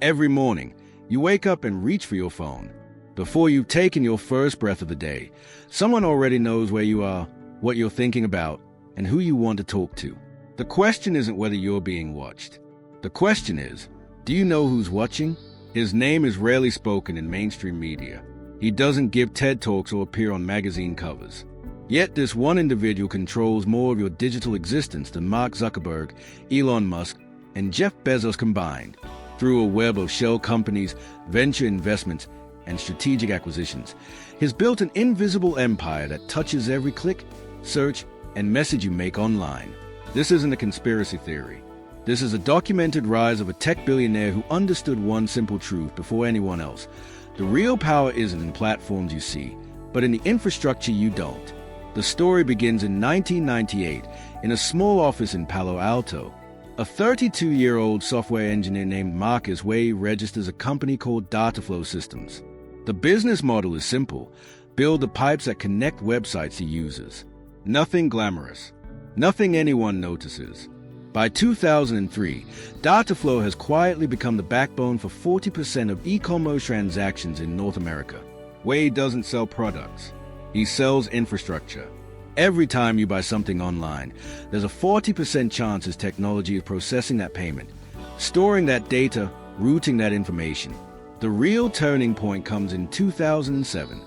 Every morning, you wake up and reach for your phone. Before you've taken your first breath of the day, someone already knows where you are, what you're thinking about, and who you want to talk to. The question isn't whether you're being watched. The question is, do you know who's watching? His name is rarely spoken in mainstream media. He doesn't give TED Talks or appear on magazine covers. Yet this one individual controls more of your digital existence than Mark Zuckerberg, Elon Musk, and Jeff Bezos combined. Through a web of shell companies, venture investments, and strategic acquisitions, he's built an invisible empire that touches every click, search, and message you make online. This isn't a conspiracy theory. This is a documented rise of a tech billionaire who understood one simple truth before anyone else. The real power isn't in platforms you see, but in the infrastructure you don't. The story begins in 1998 in a small office in Palo Alto. A 32-year-old software engineer named Marcus Wei registers a company called Dataflow Systems. The business model is simple: build the pipes that connect websites to users. Nothing glamorous. Nothing anyone notices. By 2003, Dataflow has quietly become the backbone for 40% of e-commerce transactions in North America. Wei doesn't sell products. He sells infrastructure. Every time you buy something online, there's a 40% chance his technology is processing that payment, storing that data, routing that information. The real turning point comes in 2007.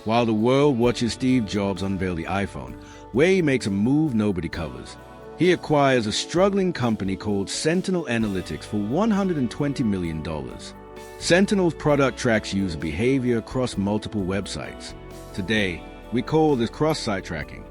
While the world watches Steve Jobs unveil the iPhone, Wei makes a move nobody covers. He acquires a struggling company called Sentinel Analytics for $120 million. Sentinel's product tracks user behavior across multiple websites. Today, we call this cross-site tracking.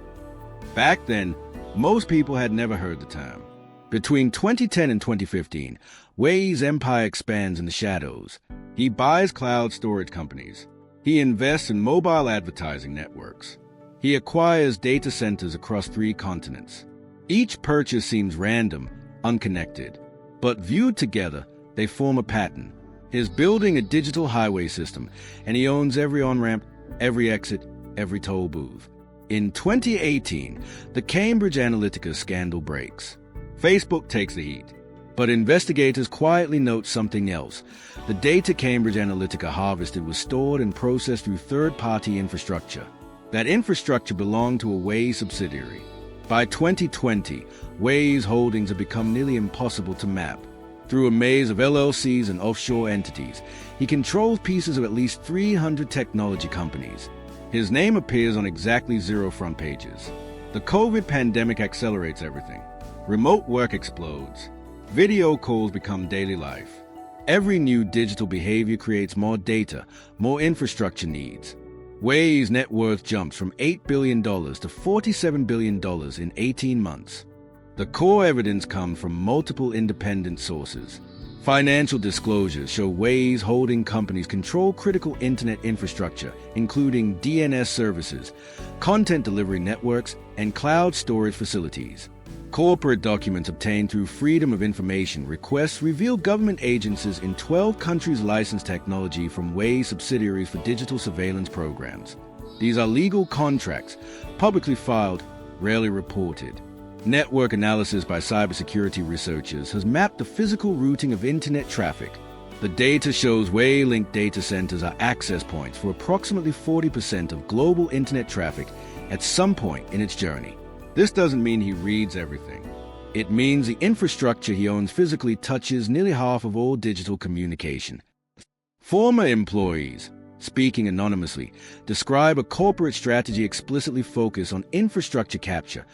Back then, most people had never heard the term. Between 2010 and 2015, Wei's empire expands in the shadows. He buys cloud storage companies. He invests in mobile advertising networks. He acquires data centers across 3 continents. Each purchase seems random, unconnected, but viewed together, they form a pattern. He's building a digital highway system, and he owns every on-ramp, every exit, every toll booth. In 2018, the Cambridge Analytica scandal breaks. Facebook takes the heat. But investigators quietly note something else. The data Cambridge Analytica harvested was stored and processed through third-party infrastructure. That infrastructure belonged to a Wei subsidiary. By 2020, Wei's holdings have become nearly impossible to map. Through a maze of LLCs and offshore entities, he controls pieces of at least 300 technology companies. His name appears on exactly 0 front pages. The COVID pandemic accelerates everything. Remote work explodes. Video calls become daily life. Every new digital behavior creates more data, more infrastructure needs. Wei's net worth jumps from $8 billion to $47 billion in 18 months. The core evidence comes from multiple independent sources. Financial disclosures show Wei's holding companies control critical internet infrastructure, including DNS services, content delivery networks, and cloud storage facilities. Corporate documents obtained through Freedom of Information requests reveal government agencies in 12 countries license technology from Wei subsidiaries for digital surveillance programs. These are legal contracts, publicly filed, rarely reported. Network analysis by cybersecurity researchers has mapped the physical routing of internet traffic. The data shows Wei-linked data centers are access points for approximately 40% of global internet traffic at some point in its journey. This doesn't mean he reads everything. It means the infrastructure he owns physically touches nearly half of all digital communication. Former employees, speaking anonymously, describe a corporate strategy explicitly focused on infrastructure capture,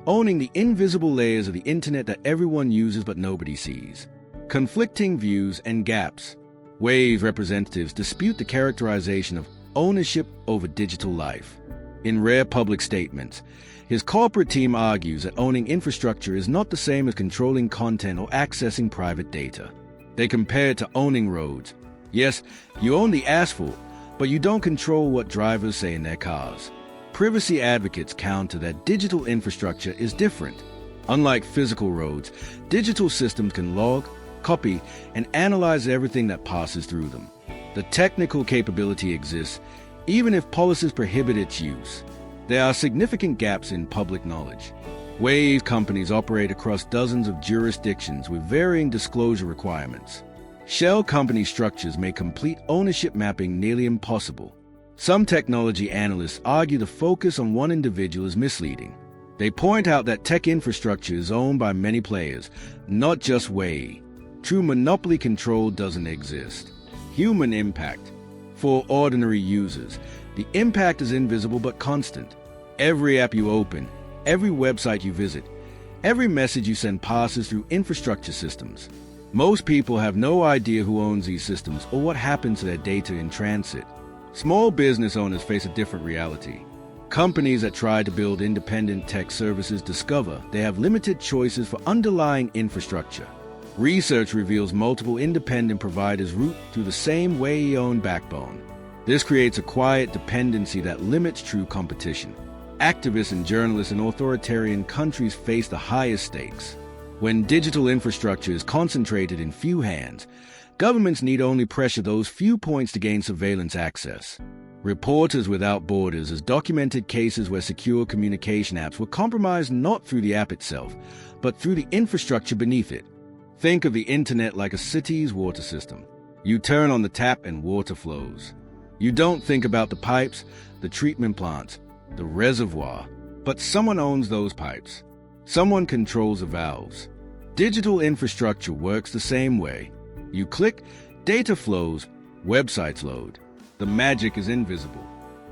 owning the invisible layers of the internet that everyone uses but nobody sees. Conflicting views and gaps. Wei's representatives dispute the characterization of ownership over digital life. In rare public statements, his corporate team argues that owning infrastructure is not the same as controlling content or accessing private data. They compare it to owning roads. Yes, you own the asphalt, but you don't control what drivers say in their cars. Privacy advocates counter that digital infrastructure is different. Unlike physical roads, digital systems can log, copy, and analyze everything that passes through them. The technical capability exists, even if policies prohibit its use. There are significant gaps in public knowledge. Wei's companies operate across dozens of jurisdictions with varying disclosure requirements. Shell company structures make complete ownership mapping nearly impossible. Some technology analysts argue the focus on one individual is misleading. They point out that tech infrastructure is owned by many players, not just Wei. True monopoly control doesn't exist. Human impact. For ordinary users, the impact is invisible but constant. Every app you open, every website you visit, every message you send passes through infrastructure systems. Most people have no idea who owns these systems or what happens to their data in transit. Small business owners face a different reality. Companies that try to build independent tech services discover they have limited choices for underlying infrastructure. Research reveals multiple independent providers route through the same Wei-owned backbone. This creates a quiet dependency that limits true competition. Activists and journalists in authoritarian countries face the highest stakes. When digital infrastructure is concentrated in few hands, governments need only pressure those few points to gain surveillance access. Reporters Without Borders has documented cases where secure communication apps were compromised not through the app itself, but through the infrastructure beneath it. Think of the internet like a city's water system. You turn on the tap and water flows. You don't think about the pipes, the treatment plants, the reservoir, but someone owns those pipes. Someone controls the valves. Digital infrastructure works the same way. You click, data flows, websites load. The magic is invisible.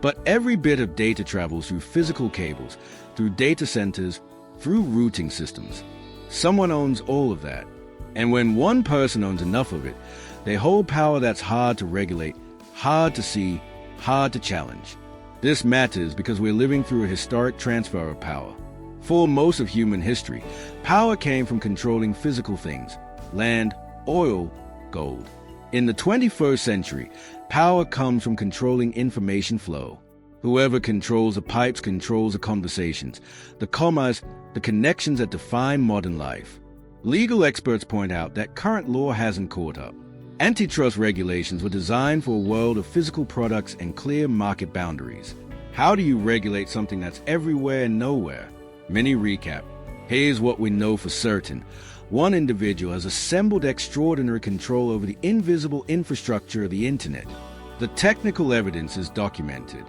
But every bit of data travels through physical cables, through data centers, through routing systems. Someone owns all of that. And when one person owns enough of it, they hold power that's hard to regulate, hard to see, hard to challenge. This matters because we're living through a historic transfer of power. For most of human history, power came from controlling physical things: land, oil, gold. In the 21st century, power comes from controlling information flow. Whoever controls the pipes controls the conversations, the commas, the connections that define modern life. Legal experts point out that current law hasn't caught up. Antitrust regulations were designed for a world of physical products and clear market boundaries. How do you regulate something that's everywhere and nowhere? Mini recap. Here's what we know for certain. One individual has assembled extraordinary control over the invisible infrastructure of the internet. The technical evidence is documented.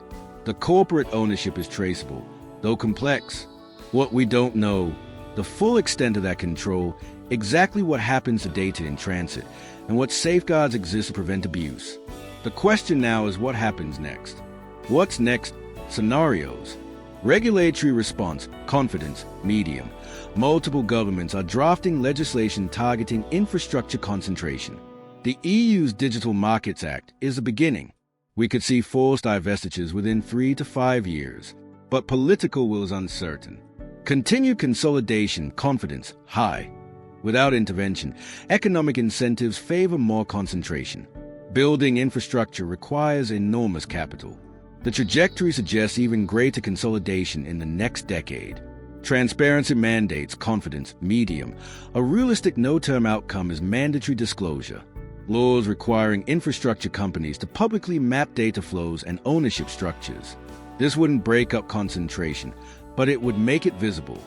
The corporate ownership is traceable, though complex. What we don't know, the full extent of that control, exactly what happens to data in transit, and what safeguards exist to prevent abuse. The question now is what happens next? What's next? Scenarios. Regulatory response, confidence, medium. Multiple governments are drafting legislation targeting infrastructure concentration. The EU's Digital Markets Act is a beginning. We could see forced divestitures within 3 to 5 years, but political will is uncertain. Continued consolidation, confidence, high. Without intervention, economic incentives favor more concentration. Building infrastructure requires enormous capital. The trajectory suggests even greater consolidation in the next decade. Transparency mandates, confidence, medium. A realistic no-term outcome is mandatory disclosure. Laws requiring infrastructure companies to publicly map data flows and ownership structures. This wouldn't break up concentration, but it would make it visible.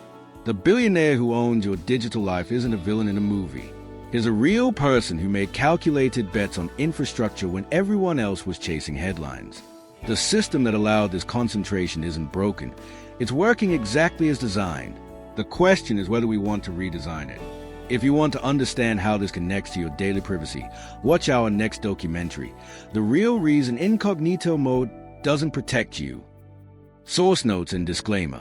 The billionaire who owns your digital life isn't a villain in a movie. He's a real person who made calculated bets on infrastructure when everyone else was chasing headlines. The system that allowed this concentration isn't broken. It's working exactly as designed. The question is whether we want to redesign it. If you want to understand how this connects to your daily privacy, watch our next documentary, The Real Reason Incognito Mode Doesn't Protect You. Source notes and disclaimer.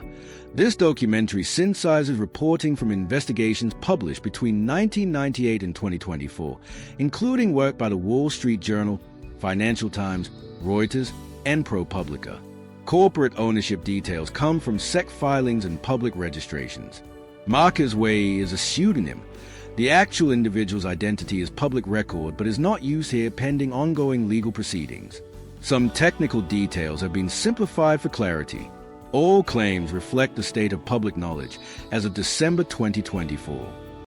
This documentary synthesizes reporting from investigations published between 1998 and 2024, including work by the Wall Street Journal, Financial Times, Reuters, and ProPublica. Corporate ownership details come from SEC filings and public registrations. Marcus Wei is a pseudonym. The actual individual's identity is public record but is not used here pending ongoing legal proceedings. Some technical details have been simplified for clarity. All claims reflect the state of public knowledge as of December 2024.